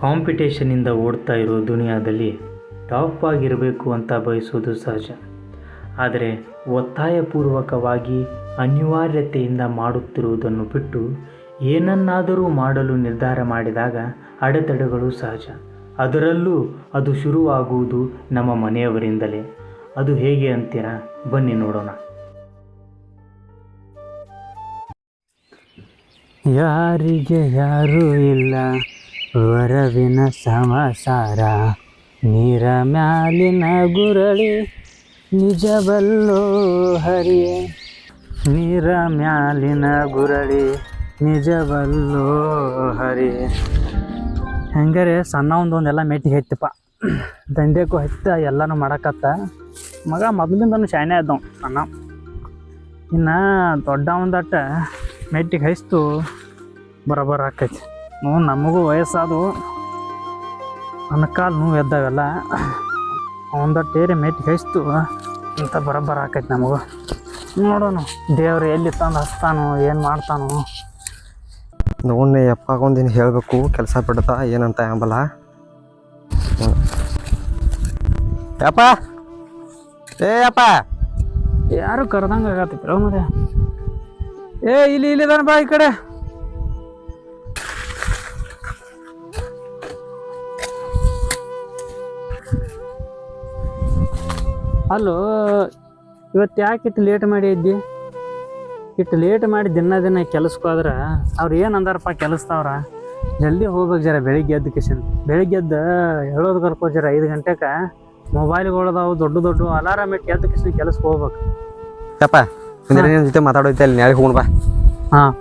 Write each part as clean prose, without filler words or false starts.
ಕಾಂಪಿಟೇಷನಿಂದ ಓಡ್ತಾ ಇರೋ ದುನಿಯಾದಲ್ಲಿ ಟಾಪ್ ಆಗಿರಬೇಕು ಅಂತ ಬಯಸೋದು ಸಹಜ. ಆದರೆ ಒತ್ತಾಯಪೂರ್ವಕವಾಗಿ ಅನಿವಾರ್ಯತೆಯಿಂದ ಮಾಡುತ್ತಿರುವುದನ್ನು ಬಿಟ್ಟು ಏನನ್ನಾದರೂ ಮಾಡಲು ನಿರ್ಧಾರ ಮಾಡಿದಾಗ ಅಡೆತಡೆಗಳು ಸಹಜ. ಅದರಲ್ಲೂ ಅದು ಶುರುವಾಗುವುದು ನಮ್ಮ ಮನೆಯವರಿಂದಲೇ. ಅದು ಹೇಗೆ ಅಂತೀರಾ? ಬನ್ನಿ ನೋಡೋಣ. ಯಾರಿಗೆ ಯಾರೂ ಇಲ್ಲ ವರವಿನ ಸಮಾಸಾರ, ನೀರ ಮ್ಯಾಲಿನ ಗುರಳಿ ನಿಜವಲ್ಲೋ ಹರಿಯೇ, ನೀರ ಮ್ಯಾಲಿನ ಗುರಳಿ ನಿಜವಲ್ಲೋ ಹರಿಯೇ. ಹೆಂಗಾರೆ ಸಣ್ಣ ಒಂದೊಂದೆಲ್ಲ ಮೆಟ್ಟಿಗೆ ಹೈತಪ್ಪ, ದಂಡೆಗೂ ಹತ್ತ ಎಲ್ಲನೂ ಮಾಡಕತ್ತ. ಮಗ ಮೊದಲಿಂದನೂ ಶಾನೆ ಆದವು ಸಣ್ಣ. ಇನ್ನು ದೊಡ್ಡ ಒಂದಟ್ಟ ಮೆಟ್ಟಿಗೆ ಹೈಸ್ತು ಬರೋಬ್ಬರ ಆಕೈತಿ. ನಮಗೂ ವಯಸ್ಸಾದವು, ಅನ್ಕಾಲು ನೋವು ಎದ್ದಾವೆಲ್ಲ. ಒಂದಟ್ಟೇರಿ ಮೆಟ್ಟಿಗೆ ಹೈಸ್ತು ಅಂತ ಬರೋಬ್ಬರ ಆಕೈತಿ ನಮಗೂ. ನೋಡೋಣ ದೇವ್ರು ಎಲ್ಲಿ ತಂದು ಹಚ್ತಾನೋ ಏನು ಮಾಡ್ತಾನೋ. ನೋಡಿ ಅಪ್ಪಗೊಂದಿನ ಹೇಳಬೇಕು, ಕೆಲಸ ಬಿಡ್ತಾ ಏನಂತ ಅಂಬಲ್ಲ. ಯಪ್ಪ ಏ ಅಪ್ಪ, ಯಾರು ಕರೆದಂಗೆ ಆಗತ್ತೈತಿ ಮರ. ಇಲ್ಲಿದಾನ ಬಾ ಈ ಕಡೆ. ಅಲ್ಲೋ, ಇವತ್ತು ಯಾಕೆ ಇಟ್ಟು ಲೇಟ್ ಮಾಡಿ ಇದ್ದಿ? ಇಟ್ಟು ಲೇಟ್ ಮಾಡಿ ದಿನ ಕೆಲಸಕ್ಕೆ ಹೋದ್ರೆ ಅವ್ರು ಏನು ಅಂದಾರಪ್ಪ ಕೆಲಸದವ್ರ? ಜಲ್ದಿ ಹೋಗ್ಬೇಕು ಜರ. ಬೆಳಿಗ್ಗೆ ಎದ್ದು ಕಿಶನ್ ಬೆಳಿಗ್ಗೆ ಎದ್ದು ಹೇಳೋದು ಕಲ್ಕೋ ಜರ. 5 ಗಂಟೆಗೆ ಮೊಬೈಲ್ಗಳದಾವು ದೊಡ್ಡ ಅಲಾರಾಮ್ ಇಟ್ಟು ಎದ್ದು ಕಿಶನ್ ಕೆಲಸಕ್ಕೆ ಹೋಗ್ಬೇಕು. ಯಪ್ಪ ಜೊತೆ ಮಾತಾಡೋಯ್ತು ಅಲ್ಲಿ ನಾಳೆ ಹೋಗೋಣ ಬಾ. ಹಾಂ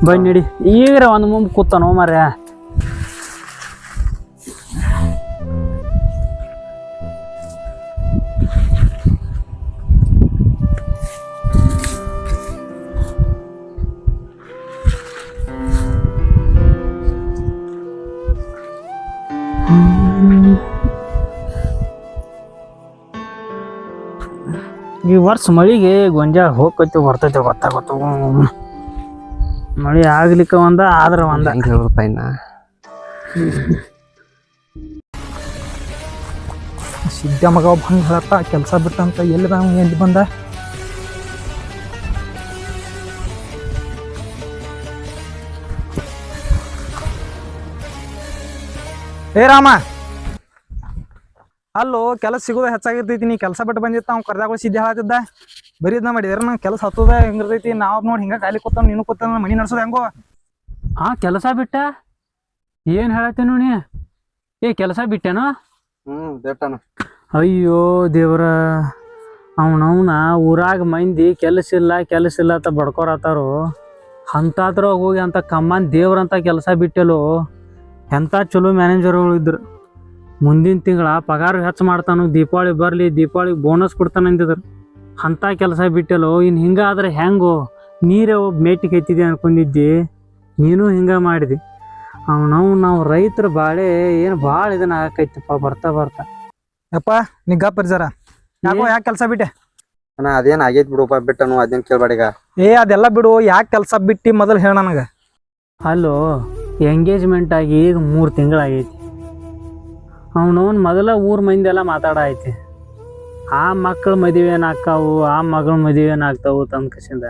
ಬನ್ನಿ ನಡಿ. ಈಗ ಒಂದು ಮುಂದೆ ಕೂತಾನೋ ಮಾರ್ಯ. ಈ ವರ್ಷ ಮಳಿಗೆ ಗೊಂಜಾಳ ಹೋಗ್ತೈತಿ ಬರ್ತೈತಿ ಗೊತ್ತಾಗತ್ತು. ಮಳಿ ಆಗ್ಲಿಕ್ಕೆ ಆದ್ರೆ ಹೆಂಗೆ ಹೇಳ್ರಪ್ಪ ಇನ್ನ. ಸಿದ್ಧ ಮಗ ಒಬ್ಬ ಹಂಗೆ ಹೇಳತ್ತ ಕೆಲಸ ಬಿಟ್ಟಂತ. ಎಲ್ಲಿ ಬಂದ? ಏ ರಾಮ, ಅಲ್ಲೋ ಕೆಲಸ ಸಿಗೋದ ಹೆಚ್ಚಾಗಿರ್ತೈತಿ. ನೀ ಕೆಲಸ ಬಿಟ್ಟು ಬಂದಿತ್ತ ಅವ್ನು ಕರ್ದಾಗಳು ಸಿದ್ಧ ಹೇಳತ್ತಿದ್ದ. ಬರೀ ಇದನ್ನ ಮಾಡಿದ್ರೆ ನಂಗೆ ಕೆಲಸ ಹತ್ತದ ಹೆಂಗಿರ್ತೈತಿ. ನಾವು ನೋಡಿ ಹಿಂಗೆ ಖಾಲಿ ಕೂತಾವ, ನೀನು ಕೂತ ಮನಿ ನಡ್ಸೋದು ಹೆಂಗೋ? ಕೆಲಸ ಬಿಟ್ಟ ಏನು ಹೇಳತ್ತೇನು ನೀ? ಕೆಲಸ ಬಿಟ್ಟೇನೋ? ಬಿಟ್ಟನ. ಅಯ್ಯೋ ದೇವ್ರ, ಅವನವನ ಊರಾಗ ಮಂದಿ ಕೆಲಸ ಇಲ್ಲ ಅಂತ ಬಡ್ಕೊರತ್ತಾರು. ಅಂತಾದ್ರಾಗ ಹೋಗಿ ಅಂತ ಕಮ್ಮನ್ ದೇವ್ರಂತ ಕೆಲಸ ಬಿಟ್ಟಲು. ಎಂಥ ಚಲೋ ಮ್ಯಾನೇಜರ್ಗಳು ಇದ್ರು. ಮುಂದಿನ ತಿಂಗಳ ಪಗಾರ ಹೆಚ್ಚು ಮಾಡ್ತಾನು, ದೀಪಾವಳಿ ಬರಲಿ, ದೀಪಾವಳಿಗೆ ಬೋನಸ್ ಕೊಡ್ತಾನೆ ಅಂದಿದ್ರು. ಅಂಥ ಕೆಲಸ ಬಿಟ್ಟಲು. ಇನ್ನು ಹಿಂಗಾದ್ರೆ ಹೆಂಗೋ? ನೀರೇ ಒಬ್ಬ ಮೇಟಿಗೆ ಎತ್ತಿದೆ ಅನ್ಕೊಂಡಿದ್ದಿ, ನೀನು ಹಿಂಗೆ ಮಾಡಿದಿ. ನಾವು ರೈತರು ಬಾಳೆ ಏನು ಭಾಳ ಇದನ್ನ ಆಕೈತಪ್ಪ ಬರ್ತಾ. ಯಪ್ಪ ನೀ ಗಪ್ಪ ಜರ. ಯಾಕೆ ಕೆಲಸ ಬಿಟ್ಟೆ? ಅಣ್ಣ ಅದೇನು ಆಗೈತಿ ಬಿಡುಪ್ಪ, ಬಿಟ್ಟನು ಅದೇನು ಕೇಳ್ಬೇಡೀಗ. ಅದೆಲ್ಲ ಬಿಡು, ಯಾಕೆ ಕೆಲಸ ಬಿಟ್ಟು ಮೊದಲು ಹೇಳ ನನಗೆ. ಅಲ್ಲೋ, ಎಂಗೇಜ್ಮೆಂಟ್ ಆಗಿ ಈಗ 3 ತಿಂಗಳಾಗೈತಿ. ಅವನವನು ಮೊದಲ ಊರ ಮಂದಿ ಎಲ್ಲ ಮಾತಾಡೈತಿ. ಆ ಮಕ್ಕಳ ಮದುವೆ ಏನಾಗ್ತಾವು, ಆ ಮಗಳ ಮದುವೆ ಏನಾಗ್ತಾವು ತಂದ್ಕಸಿಂದ.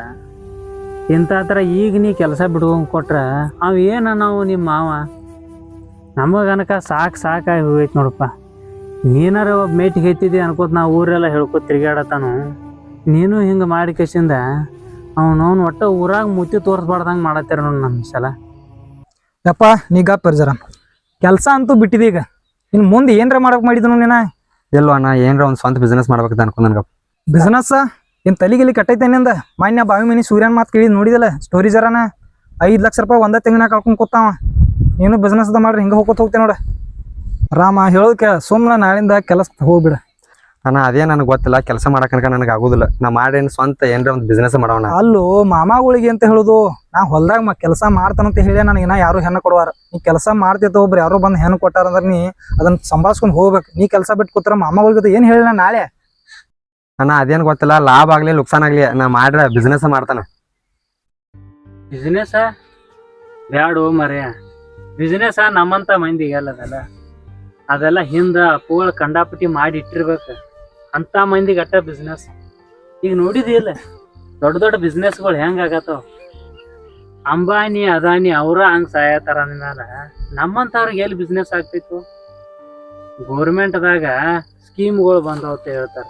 ಇಂಥ ಥರ ಈಗ ನೀ ಕೆಲಸ ಬಿಡ್ಕೊಂಡು ಕೊಟ್ರೆ ನಾವು ನಿಮ್ಮ ಮಾವ ನಮಗನಕ ಸಾಕಾಗಿ ಹೋಗೈತಿ ನೋಡಪ್ಪ. ನೀನಾರ ಒಬ್ಬ ಮೇಟಿಗೆ ಎತ್ತಿದ್ದಿ ಅನ್ಕೋತ ನಾವು ಊರೆಲ್ಲ ಹೇಳ್ಕೊತ ತಿರ್ಗಾಡತಾನು. ನೀನು ಹಿಂಗೆ ಮಾಡಿ ಕಸಿಂದ ಅವನವನು ಒಟ್ಟು ಊರಾಗ ಮುತ್ತಿ ತೋರಿಸ್ಬಾರ್ದಂಗೆ ಮಾಡತ್ತೀರ ನೋಡಿ ನಮ್ಮ ಸಲ. ಯಪ್ಪ ನೀ ಗಪ್ಪ ಜರ. ಕೆಲಸ ಅಂತೂ ಬಿಟ್ಟಿದೆ. ಈಗ ಇನ್ನು ಮುಂದೆ ಏನರ ಮಾಡ್ಬೇಕು ಮಾಡಿದನು ನೀನ? ಎಲ್ಲೋ ಅಣ್ಣ, ಏನ್ರ ಒಂದು ಸ್ವಂತ ಬಿಸ್ನೆಸ್ ಮಾಡ್ಬೇಕಂತ ಅನ್ಕೊಂಡ್ ನನ್ಗೆ. ಬಿಸ್ನೆಸ್ ಏನು ತಲೆಗಿಲಿ ಕಟ್ಟೈತೇನಿಂದ? ಮಾನ್ಯ ಬಾವಿ ಮನಿ ಸೂರ್ಯನ ಮಾತು ಕೇಳಿ ನೋಡಿದಲ್ಲ ಸ್ಟೋರಿ ಜರನ. 5 ಲಕ್ಷ ರೂಪಾಯಿ ಒಂದೇ ತಿಂಗಳ ಕಳ್ಕೊಂಡು ಕೂತಾವ. ನೀನು ಬಿಸ್ನೆಸ್ ಮಾಡ್ರಿ ಹಿಂಗೆ ಹೋಗ್ತೇವೆ ನೋಡ. ರಾಮ ಹೇಳೋದಕ್ಕೆ ಸುಮ್ಮನೆ ನಾಳಿಂದ ಕೆಲಸಕ್ಕೆ ಹೋಗ್ಬಿಡ. ಅಣ್ಣ ಅದೇ ನನಗೆ ಗೊತ್ತಿಲ್ಲ, ಕೆಲಸ ಮಾಡಕನಕ ನನಗೆ ಆಗೋದಿಲ್ಲ. ನಾ ಮಾಡೇನು ಸ್ವಂತ ಏನ್ರ ಒಂದು ಬಿಸ್ನೆಸ್ ಮಾಡೋಣ. ಅಲ್ಲೂ ಮಾಮಾಗಳಿಗೆ ಅಂತ ಹೇಳುದು, ನಾ ಹೊಲ್ದಾಗ ಕೆಲಸ ಮಾಡ್ತಾನಂತ ಹೇಳಿ ನನಗೆ ಇನ್ನ ಯಾರು ಹೆಣ್ಣು ಕೊಡುವಾರ. ನೀ ಕೆಲಸ ಮಾಡ್ತಿತ್ತು, ಒಬ್ರು ಯಾರೋ ಬಂದು ಹೆಣ್ಣು ಕೊಟ್ಟಾರ ಅಂದ್ರೆ ನೀ ಅದನ್ನ ಸಂಭಾಳಿಸ್ಕೊಂಡು ಹೋಗ್ಬೇಕು. ನೀ ಕೆಲಸ ಬಿಟ್ಟು ಕೂತಾರ ಮಾಮಾಗಳಿಗೆ ಏನು ಹೇಳಿಲ್ಲ ನಾಳೆ? ಅಣ್ಣ ಅದೇನು ಗೊತ್ತಿಲ್ಲ, ಲಾಭ ಆಗ್ಲಿ ಲುಕ್ಸಾನ್ ಆಗ್ಲಿ ನಾ ಮಾಡ್ರ ಬಿಸ್ನೆಸ್ ಮಾಡ್ತಾನೆ. ಬಿಸ್ನೆಸ್ ಬ್ಯಾಡು ಮರ್ಯ. ಬಿಸ್ನೆಸ್ ನಮ್ಮಂತ ಮಂದಿಗೆ ಅಲ್ಲದಲ್ಲ, ಅದೆಲ್ಲ ಹಿಂದ ಅಪ್ಪುಗಳು ಕಂಡಾಪಟ್ಟಿ ಮಾಡಿ ಇಟ್ಟಿರ್ಬೇಕು. ಅಂತ ಮಂದಿಗೆ ಅಟ್ಟ ಬಿಸ್ನೆಸ್. ಈಗ ನೋಡಿದಿಲ್ಲ ದೊಡ್ಡ ದೊಡ್ಡ ಬಿಸ್ನೆಸ್ಗಳು ಹೆಂಗ್ ಆಗತ್ತವ. ಅಂಬಾನಿ ಅದಾನಿ ಅವ್ರ ಹಂಗ್ ಸಾಯತಾರ ಅಂದ್ಮೇಲೆ ನಮ್ಮಂತವ್ರಿಗೆ ಎಲ್ಲಿ ಬಿಸ್ನೆಸ್ ಆಗ್ತಿತ್ತು. ಗೋರ್ಮೆಂಟ್ದಾಗ ಸ್ಕೀಮ್ಗಳು ಬಂದವ ಅಂತ ಹೇಳ್ತಾರ.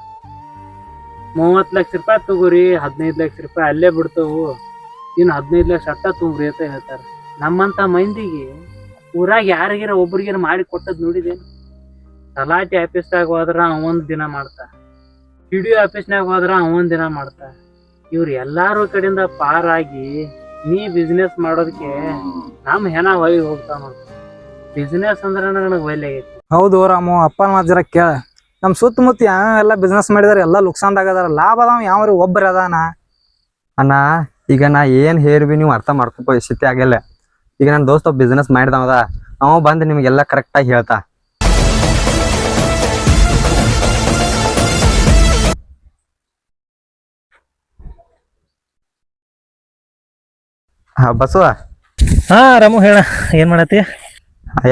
30 ಲಕ್ಷ ರೂಪಾಯಿ ತಗೋರಿ, 15 ಲಕ್ಷ ರೂಪಾಯಿ ಅಲ್ಲೇ ಬಿಡ್ತವು, ಇನ್ನು 15 ಲಕ್ಷ ಅಟ್ಟ ತುಂಬ್ರಿ ಅಂತ ಹೇಳ್ತಾರ. ನಮ್ಮಂತ ಮಂದಿಗೆ ಊರಾಗ ಯಾರಿಗಿರ ಒಬ್ರಿಗಿರ ಮಾಡಿ ಕೊಟ್ಟದ್ ನೋಡಿದೇನು? ತಲಾಟಿ ಆಫೀಸ್ದಾಗ ಹೋದ್ರ ಅವೊಂದ್ ದಿನ ಮಾಡ್ತಾ, PDO ಆಫೀಸ್ನಾಗ ಹೋದ್ರ ಅವೊಂದ್ ದಿನ ಮಾಡ್ತಾ. ಇವ್ರು ಎಲ್ಲಾರು ಕಡೆಯಿಂದ ಪಾರಾಗಿ ನೀ ಬಿಸ್ನೆಸ್ ಮಾಡೋದಕ್ಕೆ ನಮ್ ಹೆಣ ಹೊಯ್ ಹೋಗ್ತಾವ ನೋಡ್ತ. ಬಿಸ್ನೆಸ್ ಅಂದ್ರೆ ನನಗೆ ಒಳ್ಳೆ ಆಗೈತಿ. ಹೌದು ರಾಮು, ಅಪ್ಪನ ಮಾತು ಜರ ಕೇಳ. ನಮ್ಮ ಸುತ್ತಮುತ್ತ ಎಲ್ಲ ಬಿಸ್ನೆಸ್ ಮಾಡಿದಾರೆ, ಎಲ್ಲ ಲುಕ್ಸಾನ್ದಾಗ ಅದಾರ. ಲಾಭ ಅದಾವ ಯಾವ್ರಿ ಒಬ್ಬರ ಅದಾನ ಅಣ್ಣ. ಈಗ ನಾ ಏನ್ ಹೇಳಿ ನೀವು ಅರ್ಥ ಮಾಡ್ಕೊ ಸ್ಥಿತಿ ಆಗಿಲ್ಲ. ಈಗ ನನ್ನ ದೋಸ್ತ ಬಿಸ್ನೆಸ್ ಮಾಡಿದವದ, ಅವ ಬಂದು ನಿಮ್ಗೆಲ್ಲ ಕರೆಕ್ಟಾಗಿ ಹೇಳ್ತಾ. ಹಾ ಬಸವ. ಹಾ ರಾಮು ಹೇಳ, ಏನ್ ಮಾಡತ್ತಿ?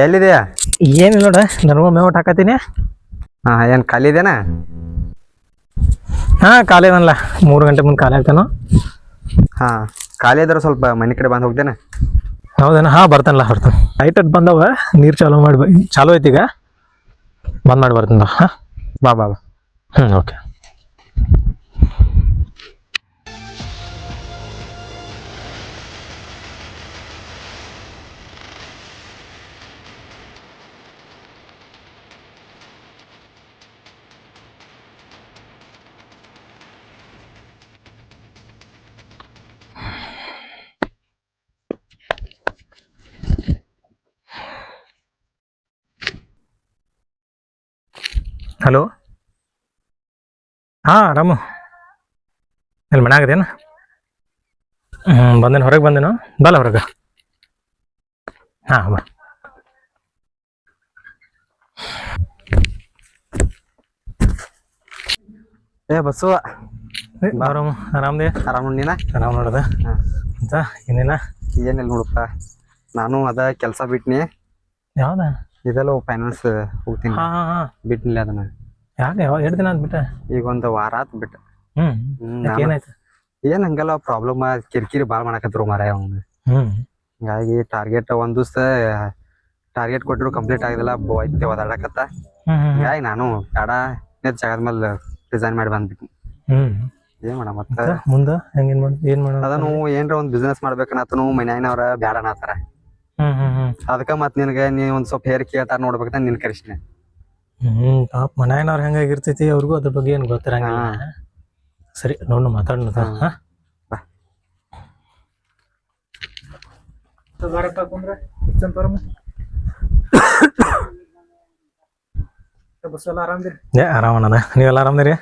ಎಲ್ಲಿದೆಯಾ? ಏನಿಲ್ಲ ನೋಡ, ನನಗೂ ಮೇವಟ್ ಹಾಕತ್ತೀನಿ. ಹಾ, ಏನ್ ಖಾಲಿ ಇದೆನಾ? ಹಾ ಖಾಲಿ ಅದಲ್ಲ, 3 ಗಂಟೆ ಮುಂದೆ ಖಾಲಿ ಆಗ್ತಾನ. ಹಾ, ಖಾಲಿ ಇದ್ರೆ ಸ್ವಲ್ಪ ಮನೆ ಕಡೆ ಬಂದು ಹೋಗ್ತೇನೆ. ಹೌದೇನ? ಹಾ ಬರ್ತಾನಲ್ಲ, ಬರ್ತಾನೆ. ಲೈಟ್ ಬಂದವ, ನೀರು ಚಾಲು ಐತಿ. ಈಗ ಬಂದ್ ಮಾಡಿ ಬರ್ತೀನಿ. ಹಾ ಬಾ ಬಾ ಬಾ. ಓಕೆ. ಹಲೋ. ಹಾ ರಾಮು, ಇಲ್ಲಿ ಮನೆ ಆಗದೇನ? ಬಂದೇನು, ಹೊರಗೆ ಬಂದೇನು? ಬಲ್ಲ ಹೊರಗೆ. ಹಾ ಬಾ. ಏ ಬಸವ. ರಾಮು ಆರಾಮದೇ? ಆರಾಮ ನೀನ? ಆರಾಮ್ ನೋಡದ. ಅಂತ ಏನಿಲ್ಲ. ಏನಿಲ್ಲ ನೋಡಪ್ಪ, ನಾನು ಅದ ಕೆಲಸ ಬಿಟ್ನಿ. ಯಾವ್ದ? ಇದೆಲ್ಲ ಫೈನಾನ್ಸ್ ಹೋಗ್ತೀನಿ. ಹಾ ಹಾ ಹಾ, ಬಿಟ್ನಿಲ್ಲ ಅದನ್ನ. ಯಾಕೆ? ಎರಡು ದಿನ ಬಿಟ್ಟ? ಈಗ ಒಂದು ವಾರ ಆತ್ ಬಿಟ್ಟ. ಏನಾಯ್ತು? ಏನ್ ಹಂಗೆಲ್ಲ ಪ್ರಾಬ್ಲಮ್, ಕಿರಿಕಿರಿ ಭಾಳ ಮಾಡಕತ್ರು ಮಾರಾಯ ಅವ್ನು. ಹಿಂಗಾಗಿ ಟಾರ್ಗೆಟ್ ಒಂದ್ ದಿವ್ಸ ಟಾರ್ಗೆಟ್ ಕೊಟ್ಟರು ಕಂಪ್ಲೀಟ್ ಆಗಿದಿಲ್ಲ, ಐತೆ ಓದಾಡಕತ್ತ. ಹಿಂಗಾಗಿ ನಾನು ಬೇಡ ಜಾಗದ ಮೇಲೆ ರಿಸೈನ್ ಮಾಡಿ ಬಂದ್ಬಿಟ್ನಿ. ಏನ್ ಮಾಡ ಮತ್ತ ಮುಂದ ಹೆಂಗೇನ್ ಮಾಡ ಏನ್ ಮಾಡ ಅದನ್ನು ಏನ್ರ ಒಂದ್ ಬಿಸ್ನೆಸ್ ಮಾಡ್ಬೇಕನ್ನತನು ಮನ್ಯಾಗಿನವ್ರ ಬ್ಯಾಡ ಅನ್ನತಾರ. ಅದಕ್ಕ ಮತ್ ನಿನಗೆ ನೀ ಒಂದ್ ಸ್ವಲ್ಪ ಹೇರ್ ಕೇಳ್ತಾರ ನೋಡ್ಬೇಕಂತ ನಿನ್ ಕರೆಸ್ತೀನಿ. ಪಾಪ ಮನ್ಯಾಗಿನವ್ರ ಹೆಂಗಾಗಿರ್ತೈತಿ, ಅವ್ರಿಗೂ ಅದ್ರ ಬಗ್ಗೆ ಏನ್ ಗೊತ್ತಿರಂಗಿಲ್ಲ. ಸರಿ ನೋಡು, ಮಾತಾಡೋಣ. ಆರಾಮಣ್ಣ, ನೀವೆಲ್ಲ ಆರಾಮದಿರಿ?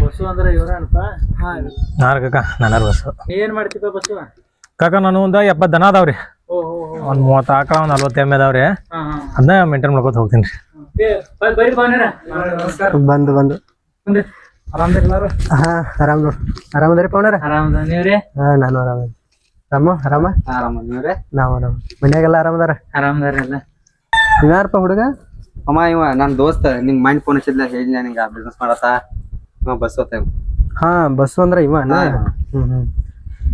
ಬಸ್ಸು ಅಂದ್ರೆ ಇವ್ರನಪ್ಪ? ನಾರ್ ಕಾಕ, ನಾನಾರ ಬಸ್ಸು. ಏನ್ ಮಾಡ್ತೀಪ ಬಸ್ಸು? ಕಾಕ ನಾನು ಒಂದ್ 70 ದನ ಅದಾವ್ರಿ, ಒಂದ್ 30 ಆಕಳ, ಒಂದ್ 40 ಎಮ್ಮೆ ಅದಾವ್ರಿ. ಅದನ್ನ ಮೇಂಟೈನ್ ಮಾಡ್ಕೊತ ಹೋಗ್ತೀನಿ. ಬಂದು ಆರಾಮದಿರ್ಲಾರು? ಹಾ ಆರಾಮ್ ನೋಡ್ರಿ. ಆರಾಮದ್ರಿ ಪವನರ? ಆರಾಮದ ನೀವ್ರಿ? ಹಾ ನಾನು ಆರಾಮ. ರಾಮ ಆರಾಮ? ಆರಾಮ ನೀವ್ರೆ? ನಾವ್ ಆರಾಮ. ಮನ್ಯಾಗೆಲ್ಲ ಆರಾಮದಾರ? ಆರಾಮದಾರಲ್ಲ. ಇವ್ಯಾರಪ್ಪ ಹುಡುಗ? ಅಮ್ಮ ಇವ ನನ್ನ ದೋಸ್ತ. ನಿಂಗ್ ಮೈಂಡ್ ಫೋನ್ ಹಚ್ಚಿದ್ಲ, ಹೇಳಿ ನಿಂಗ ಬಿಸ್ನೆಸ್ ಮಾಡತ್ತ. ಇವ ಬಸ್ ಹೋಗ್ತೇವ. ಹಾ ಬಸ್ಸು ಅಂದ್ರ ಇವನ?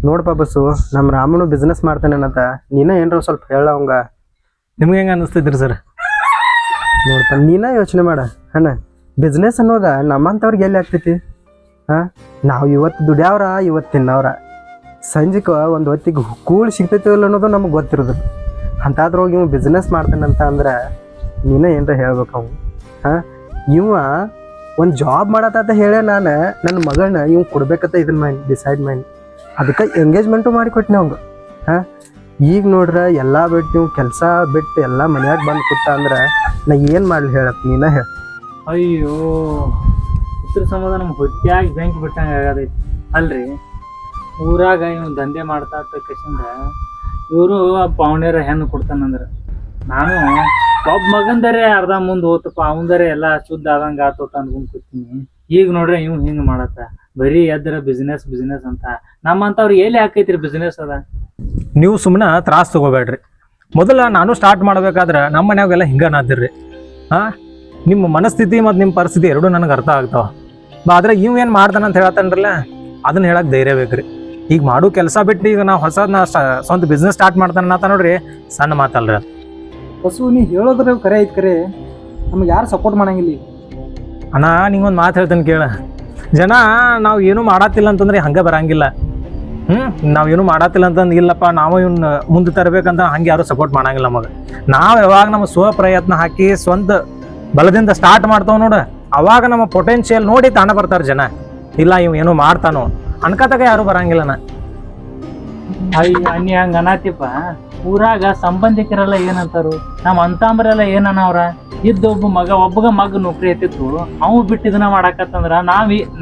ನೋಡಪ್ಪ ಬಸ್ಸು, ನಮ್ ರಾಮನು ಬಿಸ್ನೆಸ್ ಮಾಡ್ತಾನೇನಂತ, ನೀನ ಏನ್ರ ಸ್ವಲ್ಪ ಹೇಳ ಅವಂಗ. ನಿಮ್ಗೆ ಹೆಂಗ ಅನಿಸ್ತೈತ್ರಿ ಸರ್? ನೋಡಪ್ಪ ನೀನ ಯೋಚನೆ ಮಾಡ ಅಣ್ಣ, ಬಿಸ್ನೆಸ್ ಅನ್ನೋದ ನಮ್ಮಂತವ್ರಿಗೆ ಎಲ್ಲಿ ಆಗ್ತೈತಿ? ಹಾ, ನಾವು ಇವತ್ತು ದುಡ್ಯಾವ್ರ, ಇವತ್ತು ತಿನ್ನವ್ರ. ಸಂಜಿಕ ಒಂದು ಹೊತ್ತಿಗೆ ಕೂಳ್ ಸಿಗ್ತೈತಿ ಇಲ್ಲ ಅನ್ನೋದು ನಮಗೆ ಗೊತ್ತಿರೋದು. ಅಂತಾದ್ರೋಗಿ ಇವ್ ಬಿಸ್ನೆಸ್ ಮಾಡ್ತಾನಂತ ಅಂದ್ರೆ ನೀನ ಏನ್ರ ಹೇಳ್ಬೇಕು ಅವ್. ಹಾ, ಇವ ಒಂದು ಜಾಬ್ ಮಾಡತ್ತ ಹೇಳ ನಾನು ನನ್ನ ಮಗಳನ್ನ ಇವ್ ಕೊಡ್ಬೇಕಂತ ಇದನ್ನ ಮಾಡಿ ಡಿಸೈಡ್ ಮಾಡಿ, ಅದಕ್ಕೆ ಎಂಗೇಜ್ಮೆಂಟು ಮಾಡಿ ಕೊಟ್ಟಿನಿ ಅವಂಗ. ಹಾಂ, ಈಗ ನೋಡ್ರ ಎಲ್ಲ ಬಿಟ್ಟು ನೀವು ಕೆಲಸ ಬಿಟ್ಟು ಎಲ್ಲ ಮನ್ಯಾಗ ಬಂದು ಕೂತ ಅಂದ್ರೆ ನಾ ಏನು ಮಾಡ್ಲಿ ಹೇಳಪ್ಪ, ನೀನ ಹೇಳ. ಅಯ್ಯೋ, ಇದ್ರ ಸಂಬಂಧ ನಮ್ಗೆ ಹೊಟ್ಯಾಗಿ ಬೆಂಕಿ ಬಿಟ್ಟಂಗೆ ಆಗದೈತಿ ಅಲ್ರಿ. ಊರಾಗ ಇವ್ ದಂಧೆ ಮಾಡ್ತಾ ಕಸಿಂದ ಇವರು ಪಾವಣ್ಯರ ಹೆಣ್ಣು ಕೊಡ್ತಾನಂದ್ರ ನಾನು ಒಬ್ಬ ಮಗಂದರೆ ಅರ್ಧ ಮುಂದೆ ಹೋತಪ್ಪ, ಅವಂದರೆ ಎಲ್ಲ ಶುದ್ಧ ಆದಂಗೆ ಆತೋತ ಅಂದ್ಕೊಂಡ್ ಕೂತೀನಿ. ಈಗ ನೋಡ್ರಿ ಇವ್ ಹಿಂಗೆ ಮಾಡತ್ತ. ಬರೀ ಎದ್ರ ಬಿಸ್ನೆಸ್ ಬಿಸ್ನೆಸ್ ಅಂತ ನಮ್ಮಂತವ್ರು ಎಲ್ಲಿ ಹಾಕೈತ್ರಿ ಬಿಸ್ನೆಸ್ ಅದ. ನೀವು ಸುಮ್ಮನೆ ತ್ರಾಸ ತಗೋಬೇಡ್ರಿ. ಮೊದಲ ನಾನು ಸ್ಟಾರ್ಟ್ ಮಾಡ್ಬೇಕಾದ್ರೆ ನಮ್ಮ ಮನ್ಯಾಗೆಲ್ಲ ಹಿಂಗೆ ನಾದಿರ್ರಿ. ನಿಮ್ಮ ಮನಸ್ಥಿತಿ ಮತ್ತು ನಿಮ್ಮ ಪರಿಸ್ಥಿತಿ ಎರಡೂ ನನಗೆ ಅರ್ಥ ಆಗ್ತಾವ. ಆದ್ರೆ ಇವ್ ಏನು ಮಾಡ್ತಾನೆ ಅಂತ ಹೇಳ್ತಾನ್ರಲ್ಲ, ಅದನ್ನ ಹೇಳಕ್ ಧೈರ್ಯ ಬೇಕ್ರಿ. ಈಗ ಮಾಡೋ ಕೆಲಸ ಬಿಟ್ಟು ಈಗ ನಾವು ಹೊಸದನ್ನ ಸ್ವಂತ ಬಿಸ್ನೆಸ್ ಸ್ಟಾರ್ಟ್ ಮಾಡ್ತಾನ ಅಂತ ನೋಡ್ರಿ, ಸಣ್ಣ ಮಾತಲ್ರಿ. ಬಸ್ಸು ನೀ ಹೇಳೋದ್ರ ಕರೆ ಐತ್ ಕರೆ, ನಮ್ಗೆ ಯಾರು ಸಪೋರ್ಟ್ ಮಾಡಂಗಿಲ್ಲ ಈಗ. ಅಣ್ಣ ನಿಂಗೊಂದು ಮಾತು ಹೇಳ್ತೇನೆ ಕೇಳ. ಜನ ನಾವು ಏನೂ ಮಾಡತ್ತಿಲ್ಲ ಅಂತಂದ್ರೆ ಹಂಗೆ ಬರಂಗಿಲ್ಲ. ನಾವೇನು ಮಾಡತ್ತಿಲ್ಲ ಅಂತಂದು ಇಲ್ಲಪ್ಪ ನಾವು ಇವ್ನ ಮುಂದೆ ತರಬೇಕಂತ ಹಂಗೆ ಯಾರು ಸಪೋರ್ಟ್ ಮಾಡಂಗಿಲ್ಲ ನಮಗೆ. ನಾವು ಯಾವಾಗ ನಮ್ಮ ಸ್ವಪ್ರಯತ್ನ ಹಾಕಿ ಸ್ವಂತ ಬಲದಿಂದ ಸ್ಟಾರ್ಟ್ ಮಾಡ್ತಾವ ನೋಡ, ಅವಾಗ ನಮ್ಮ ಪೊಟೆನ್ಷಿಯಲ್ ನೋಡಿ ತಾಣ ಬರ್ತಾರೆ ಜನ. ಇಲ್ಲ ಇವ್ ಏನೋ ಮಾಡ್ತಾನೋ ಅನ್ಕತಾಗ ಯಾರು ಬರಂಗಿಲ್ಲನ. ಅಯ್ಯ ನೀ ಹಂಗ ಅನ್ನತಿಪ್ಪ. ಊರಾಗ ಸಂಬಂಧಿಕರೆಲ್ಲ ಏನಂತಾರು, ನಮ್ಮ ಅಂತಂಬ್ರೆಲ್ಲ ಏನನವ್ರ. ಒಬ್ಬಗ ಮಗ ನೌಕರಿ ಐತಿತ್ತು, ಅವು ಬಿಟ್ಟು ಇದನ್ನ ಮಾಡಾಕತ್ತಂದ್ರ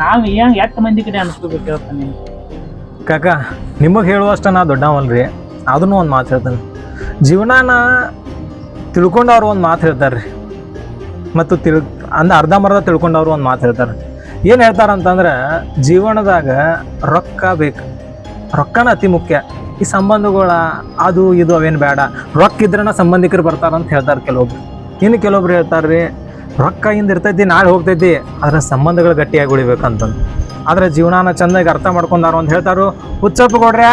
ನಾವ್ ಏನ್ ಎಷ್ಟ್ ಮಂದಿ ಕಡೆ ಅನ್ಸ್ಕೋಬೇಕು ಹೇಳ್ತಾನೆ. ಕಾಕ ನಿಮಗೆ ಹೇಳುವಷ್ಟ ನಾ ದೊಡ್ಡವಲ್ರಿ. ಅದನ್ನು ಒಂದು ಮಾತು ಹೇಳ್ತಾನೆ, ಜೀವನಾನ ತಿಳ್ಕೊಂಡವ್ರು ಒಂದು ಮಾತು ಹೇಳ್ತಾರ್ರಿ, ಮತ್ತು ಅರ್ಧಂಬರ್ಧ ತಿಳ್ಕೊಂಡವ್ರು ಒಂದು ಮಾತು ಹೇಳ್ತಾರೆ. ಏನು ಹೇಳ್ತಾರಂತಂದ್ರೆ, ಜೀವನದಾಗ ರೊಕ್ಕ ಬೇಕು, ರೊಕ್ಕನ ಅತಿ ಮುಖ್ಯ. ಈ ಸಂಬಂಧಗಳ ಅದು ಇದು ಅವೇನು ಬೇಡ, ರೊಕ್ಕ ಇದ್ರನ ಸಂಬಂಧಿಕರು ಬರ್ತಾರಂತ ಹೇಳ್ತಾರೆ ಕೆಲವೊಬ್ರು. ಇನ್ನು ಕೆಲವೊಬ್ರು ಹೇಳ್ತಾರ್ರಿ, ರೊಕ್ಕ ಹಿಂದೆ ಇರ್ತೈತಿ ನಾಳೆ ಹೋಗ್ತೈತಿ, ಅದ್ರ ಸಂಬಂಧಗಳು ಗಟ್ಟಿಯಾಗಿ ಉಳಿಬೇಕಂತಂದು. ಆದ್ರೆ ಜೀವನಾನ ಚೆಂದಾಗಿ ಅರ್ಥ ಮಾಡ್ಕೊಂಡಾರು ಅಂತ ಹೇಳ್ತಾರು. ಹುಚ್ಚಪ್ಪ ಕೊಡ್ರ,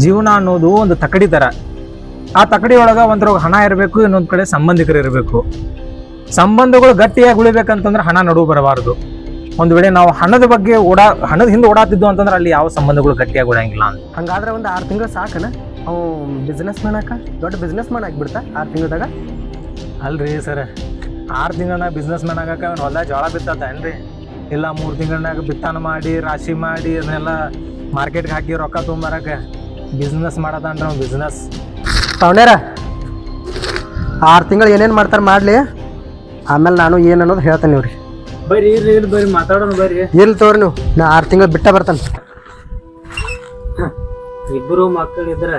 ಜೀವನ ಅನ್ನೋದು ಒಂದು ತಕಡಿ ಥರ. ಆ ತಕಡಿ ಒಳಗೆ ಒಂದ್ರೊಳಗೆ ಹಣ ಇರಬೇಕು, ಇನ್ನೊಂದು ಕಡೆ ಸಂಬಂಧಿಕರು ಇರಬೇಕು. ಸಂಬಂಧಗಳು ಗಟ್ಟಿಯಾಗಿ ಉಳಿಬೇಕಂತಂದ್ರೆ ಹಣ ನಡುವು ಬರಬಾರ್ದು. ಒಂದು ವೇಳೆ ನಾವು ಹಣದ ಹಿಂದೆ ಓಡಾತಿದ್ದು ಅಂತಂದ್ರೆ ಅಲ್ಲಿ ಯಾವ ಸಂಬಂಧಗಳು ಗಟ್ಟಿಯಾಗಿ ಉಳಿಯಂಗಿಲ್ಲ ಅಂತ. ಹಂಗಾದ್ರೆ ಒಂದು 6 ತಿಂಗಳು ಸಾಕನ ಅವು ಬಿಸ್ನೆಸ್ ಮಾಡಾಕ? ದೊಡ್ಡ ಬಿಸ್ನೆಸ್ ಮ್ಯಾನ್ ಆಗಿಬಿಡ್ತಾ 6 ತಿಂಗಳದಾಗ? ಅಲ್ರಿ ಸರ್, 6 ತಿಂಗಳನ್ನ ಬಿಸ್ನೆಸ್ ಮ್ಯಾನ್ ಆಗಕ್ಕೆ ಅವ್ನು ಹೊಲ ಜೋಳ ಬಿತ್ತೇನ್ರಿ? ಇಲ್ಲ 3 ತಿಂಗಳನಾಗ ಬಿತ್ತನೆ ಮಾಡಿ ರಾಶಿ ಮಾಡಿ ಅದನ್ನೆಲ್ಲ ಮಾರ್ಕೆಟ್ಗೆ ಹಾಕಿ ರೊಕ್ಕ ತೊಗೊಂಬರಕ್ಕೆ ಬಿಸ್ನೆಸ್ ಮಾಡೋದನ್ರಿ ಅವ್ನು ಬಿಸ್ನೆಸ್. ಅವನೇರ 6 ತಿಂಗಳು ಏನೇನು ಮಾಡ್ತಾರೆ ಮಾಡಲಿ, ಆಮೇಲೆ ನಾನು ಏನು ಅನ್ನೋದು ಹೇಳ್ತೇನೆ ಇವ್ರಿ. ಬರ್ರಿ ಇರ್ಲಿ ಬರ್ರಿ ಮಾತಾಡೋಣ ಬರ್ರಿ. ಇರ್ಲಿ ತೋರಿ, ನೀವು ನಾ 6 ತಿಂಗಳು ಬಿಟ್ಟ ಬರ್ತಾನೆ. ಇಬ್ರು ಮಕ್ಕಳಿದ್ರ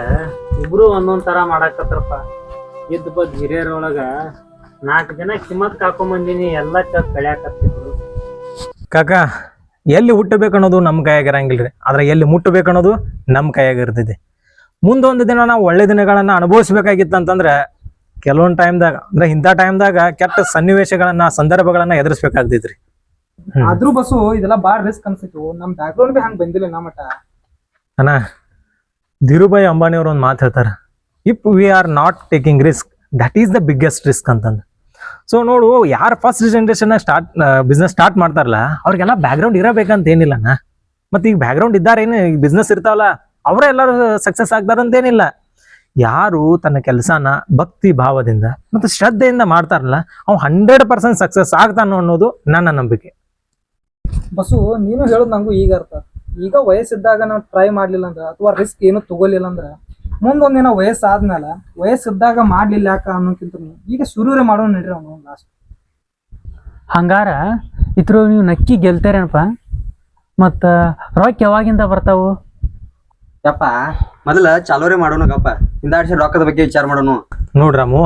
ಇಬ್ರು ಒಂದೊಂದ್ ತರ ಮಾಡಾಕತ್ರಪ್ಪ. ಇದ್ದ ಬಗ್ಗೆ ಹಿರಿಯರೊಳಗ 4 ಜನ ಕಿಮ್ಮತ್ ಕಾಕೊಂಬಂದಿನಿ, ಎಲ್ಲ ಕಳ್ಯಾಕತ್ತಿದ್ರು. ಕಾಕ ಎಲ್ಲಿ ಹುಟ್ಟಬೇಕನ್ನೋದು ನಮ್ಮ ಕೈಯಾಗಿರಂಗಿಲ್ರಿ, ಆದ್ರೆ ಎಲ್ಲಿ ಮುಟ್ಟಬೇಕನ್ನೋದು ನಮ್ಮ ಕೈಯಾಗಿರ್ತೈತಿ. ಮುಂದೊಂದು ದಿನ ನಾವು ಒಳ್ಳೆ ದಿನಗಳನ್ನ ಅನುಭವಿಸ್ಬೇಕಾಗಿತ್ತಂತಂದ್ರೆ ಕೆಲವೊಂದು ಟೈಮ್ದಾಗ, ಅಂದ್ರೆ ಇಂಥ ಟೈಮ್ದಾಗ ಕೆಟ್ಟ ಸನ್ನಿವೇಶಗಳನ್ನ ಸಂದರ್ಭಗಳನ್ನ ಎದುರಿಸ್ಬೇಕಾಗ್ತೈತ್ರಿ. ಆದ್ರೂ ಬಸ್ಸು ಇದೆಲ್ಲ ಬಾಳ ರಿಸ್ಕ್ ಅನ್ಸಿತ್ತು. ನಮ್ ಬ್ಯಾಕ್ಗ್ರೌಂಡ್ ಬಿ ಹಂಗ್ ಬಂದಿಲ್ಲ ನಮ್ಮ ಮಟ. ಅಣ್ಣ, ಧೀರುಭಾಯಿ ಅಂಬಾನಿ ಅವ್ರು ಒಂದು ಮಾತು ಹೇಳ್ತಾರೆ, if we are not taking risk that is the biggest risk ಅಂತಂದು. ಸೊ ನೋಡು, ಯಾರು ಫಸ್ಟ್ ಜನರೇಷನ್ ಬಿಸ್ನೆಸ್ ಸ್ಟಾರ್ಟ್ ಮಾಡ್ತಾರಲ್ಲ ಅವ್ರಿಗೆಲ್ಲ ಬ್ಯಾಕ್ಗ್ರೌಂಡ್ ಇರಬೇಕಂತ ಏನಿಲ್ಲಣ್ಣ. ಮತ್ತೆ ಈಗ ಬ್ಯಾಕ್ಗ್ರೌಂಡ್ ಇದ್ದಾರೇನು, ಈಗ ಬಿಸ್ನೆಸ್ ಇರ್ತಾವಲ್ಲ ಅವರೇ ಎಲ್ಲರೂ ಸಕ್ಸಸ್ ಆಗ್ತಾರಂತೇನಿಲ್ಲ. ಯಾರು ತನ್ನ ಕೆಲಸನ ಭಕ್ತಿ ಭಾವದಿಂದ ಮತ್ತು ಶ್ರದ್ಧೆಯಿಂದ ಮಾಡ್ತಾರಲ್ಲ ಅವ್ 100% ಸಕ್ಸಸ್ ಆಗ್ತಾನೋ ಅನ್ನೋದು ನನ್ನ ನಂಬಿಕೆ. ಬಸ್ಸು ನೀನು ಹೇಳೋದು ನಂಗೂ ಈಗ ಅರ್ಥ. ಈಗ ವಯಸ್ಸಿದ್ದಾಗ ನಾವು ಟ್ರೈ ಮಾಡ್ಲಿಲ್ಲ ಅಂದ್ರೆ ಅಥವಾ ರಿಸ್ಕ್ ಏನು ತಗೋಲಿಲ್ಲ ಅಂದ್ರೆ ಮುಂದೊಂದಿನ ವಯಸ್ಸಾದ್ಮೇಲೆ ವಯಸ್ಸಿದ್ದಾಗ ಮಾಡ್ಲಿಲ್ಲ ಯಾಕ ಅನ್ನೋಕ್ಕಿಂತ ಈಗ ಶುರುವೇ ಮಾಡೋಣ ನಡ್ರಿ ಅವನು ಲಾಸ್ಟ್. ಹಂಗಾರ ಇದ್ರು ನೀವು ನಕ್ಕಿ ಗೆಲ್ತಾರೇನಪ್ಪ. ಮತ್ತ ರೊಕ್ಕ ಯಾವಾಗಿಂದ ಬರ್ತಾವು? ಯಪ್ಪ ಮೊದಲ ಚಾಲೋರೇ ಮಾಡೋಣ ಗಪ್ಪ, ಹಿಂದಾಡ್ಸಿ ರೊಕ್ಕದ ಬಗ್ಗೆ ವಿಚಾರ ಮಾಡೋಣ. ನೋಡ್ರಾಮು,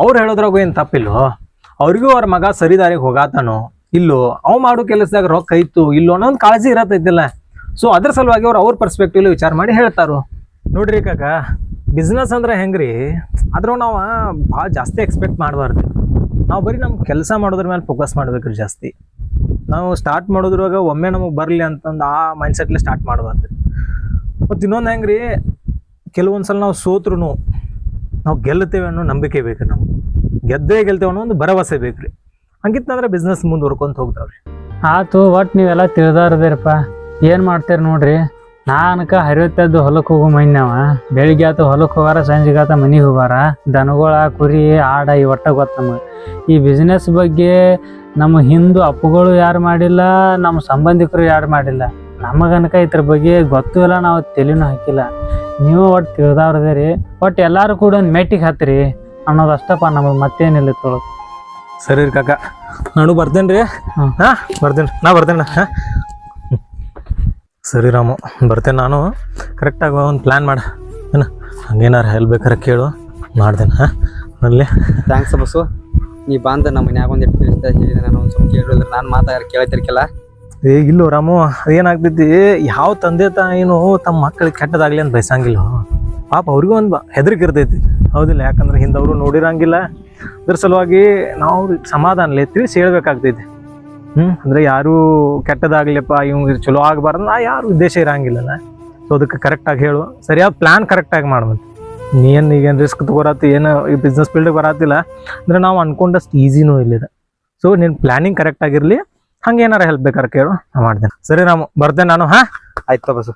ಅವ್ರು ಹೇಳೋದ್ರಾಗು ಏನು ತಪ್ಪಿಲ್ಲೋ. ಅವ್ರಿಗೂ ಅವ್ರ ಮಗ ಸರಿದಾರಿಗೆ ಹೋಗಾತಾನೋ ಇಲ್ಲೋ, ಅವ್ ಮಾಡೋ ಕೆಲಸದಾಗ ರೊಕ್ಕ ಐತು ಇಲ್ಲೋ ಅನ್ನೋ ಒಂದು ಕಾಳಜಿ ಇರತ್ತೈತಿಲ್ಲ. ಸೊ ಅದ್ರ ಸಲುವಾಗಿ ಅವ್ರ ಪರ್ಸ್ಪೆಕ್ಟಿವ್ ವಿಚಾರ ಮಾಡಿ ಹೇಳ್ತಾರೋ. ನೋಡ್ರಿ ಕಾಕ, ಬಿಸ್ನೆಸ್ ಅಂದ್ರೆ ಹೆಂಗ್ರಿ, ಆದ್ರೂ ನಾವು ಭಾಳ ಜಾಸ್ತಿ ಎಕ್ಸ್ಪೆಕ್ಟ್ ಮಾಡಬಾರ್ದು. ನಾವು ಬರೀ ನಮ್ಮ ಕೆಲಸ ಮಾಡೋದ್ರ ಮೇಲೆ ಫೋಕಸ್ ಮಾಡ್ಬೇಕ್ರಿ ಜಾಸ್ತಿ. ನಾವು ಸ್ಟಾರ್ಟ್ ಮಾಡೋದ್ರಾಗ ಒಮ್ಮೆ ನಮಗೆ ಬರಲಿ ಅಂತಂದು ಆ ಮೈಂಡ್ಸೆಟ್ಲಿ ಸ್ಟಾರ್ಟ್ ಮಾಡಬಾರ್ದು. ಮತ್ತು ಇನ್ನೊಂದು ಹೆಂಗ್ರಿ, ಕೆಲವೊಂದ್ಸಲ ನಾವು ಸೋತ್ರು ನಾವು ಗೆಲ್ತೇವೆ ಅನ್ನೋ ನಂಬಿಕೆ ಬೇಕು. ನಾವು ಗೆಲ್ತೇವೆ ಅನ್ನೋ ಒಂದು ಭರವಸೆ ಬೇಕ್ರಿ. ಹಂಗಿತ್ತಂದ್ರೆ ಬಿಸ್ನೆಸ್ ಮುಂದುವರ್ಕೊಂತ ಹೋಗ್ತಾವ್ರಿ. ಆತು, ಒಟ್ಟು ನೀವೆಲ್ಲ ತಿಳಿದಾರದೇರಪ್ಪ. ಏನು ಮಾಡ್ತೀರಿ ನೋಡ್ರಿ, ನಾನಕ ಹರಿವತ್ತದ್ದು ಹೊಲಕ್ಕೆ ಹೋಗೋ ಮೈನ್ಯಾವ. ಬೆಳಿಗ್ಗೆ ಆತು ಹೊಲಕ್ಕೆ ಹೋಗಾರ, ಸಂಜೆಗೆ ಆತ ಮನೆಗೆ ಹೋಗಾರ. ದನಗಳ ಕುರಿ ಆಡ ಈ ಒಟ್ಟ ಗೊತ್ತು ನಮಗೆ. ಈ ಬಿಸ್ನೆಸ್ ಬಗ್ಗೆ ನಮ್ಮ ಹಿಂದೂ ಅಪ್ಪುಗಳು ಯಾರು ಮಾಡಿಲ್ಲ, ನಮ್ಮ ಸಂಬಂಧಿಕರು ಯಾರು ಮಾಡಿಲ್ಲ. ನಮಗನಕ ಇದ್ರ ಬಗ್ಗೆ ಗೊತ್ತೂ ಇಲ್ಲ, ನಾವು ತಲೆನೂ ಹಾಕಿಲ್ಲ. ನೀವು ಒಟ್ಟು ತಿಳಿದವ್ರದೇರಿ. ಒಟ್ಟು ಎಲ್ಲರೂ ಕೂಡ ಒಂದು ಮೆಟ್ಟಿಗೆ ಹತ್ತಿರಿ ಅನ್ನೋದಷ್ಟಪ್ಪ, ನಮಗೆ ಮತ್ತೇನಿಲ್ಲ ತೊಳಗೆ. ಸರಿ ರೀ ಕಾಕ, ನಾನು ಬರ್ತೇನೆ ರೀ. ಹಾಂ ಬರ್ತೇನೆ, ನಾ ಬರ್ತೇನೆ. ಹಾಂ ಸರಿ ರಾಮು, ಬರ್ತೇನೆ ನಾನು. ಕರೆಕ್ಟಾಗಿ ಒಂದು ಪ್ಲ್ಯಾನ್ ಮಾಡ ಏನ, ಹಂಗೇನಾರು ಹೆಲ್ಪ್ ಬೇಕಾರೆ ಕೇಳು, ಮಾಡ್ದೇನೆ. ಹಾಂ ಅಲ್ಲಿ ಥ್ಯಾಂಕ್ಸ್ ಬಸ್ಸು, ನೀ ಬಂದು ನಮ್ಮ ಮನ್ಯಾಗ ಒಂದಿಟ್ಟು ಹೇಳಿದೆ. ನಾನು ಒಂದು ಸ್ವಲ್ಪ ಕೇಳಿದ್ರೆ ನಾನು ಮಾತಾಡಿ ಕೇಳತ್ತಿರ್ಕಿಲ್ಲ. ಇಲ್ಲೋ ರಾಮು ಅದೇನಾಗ್ತೈತಿ ಯಾವ ತಂದೆ ತಾಯಿನೂ ತಮ್ಮ ಮಕ್ಕಳಿಗೆ ಕೆಟ್ಟದಾಗ್ಲಿ ಅಂತ ಬಯಸಂಗಿಲ್ಲ ಪಾಪ ಅವ್ರಿಗೂ ಒಂದು ಹೆದರಿಕೆ ಇರ್ತೈತಿ ಹೌದಿಲ್ಲ ಯಾಕಂದ್ರೆ ಹಿಂದವರು ನೋಡಿರಂಗಿಲ್ಲ ಅದ್ರ ಸಲುವಾಗಿ ನಾವು ಸಮಾಧಾನ ತಿಳಿಸಿ ಹೇಳ್ಬೇಕಾಗ್ತೈತಿ ಅಂದ್ರೆ ಯಾರು ಕೆಟ್ಟದಾಗ್ಲಿಪ್ಪ ಇವ್ಗೆ ಚಲೋ ಆಗ್ಬಾರ್ದು ನಾ ಯಾರು ಉದ್ದೇಶ ಇರಂಗಿಲ್ಲಲ್ಲ ಸೊ ಅದಕ್ಕೆ ಕರೆಕ್ಟಾಗಿ ಹೇಳು ಸರಿಯಾದ ಪ್ಲ್ಯಾನ್ ಕರೆಕ್ಟಾಗಿ ಮಾಡ್ಬೇಕು ನೀನು ಈಗೇನು ರಿಸ್ಕ್ ತಗೋರತ್ತಿ ಏನು ಈ ಬಿಸ್ನೆಸ್ ಫೀಲ್ಡಿಗೆ ಬರತ್ತಿಲ್ಲ ಅಂದ್ರೆ ನಾವು ಅನ್ಕೊಂಡಷ್ಟು ಈಸಿನೂ ಇಲ್ಲಿದೆ ಸೊ ನಿನ್ನ ಪ್ಲ್ಯಾನಿಂಗ್ ಕರೆಕ್ಟಾಗಿರಲಿ ಹಂಗೆ ಏನಾರ ಹೆಲ್ಪ್ ಬೇಕಾರೆ ಕೇಳು ನಾ ಮಾಡ್ತೇನೆ ಸರಿ ರಾಮು ಬರ್ತೇನೆ ನಾನು ಆಯ್ತು ಬಸ್ಸು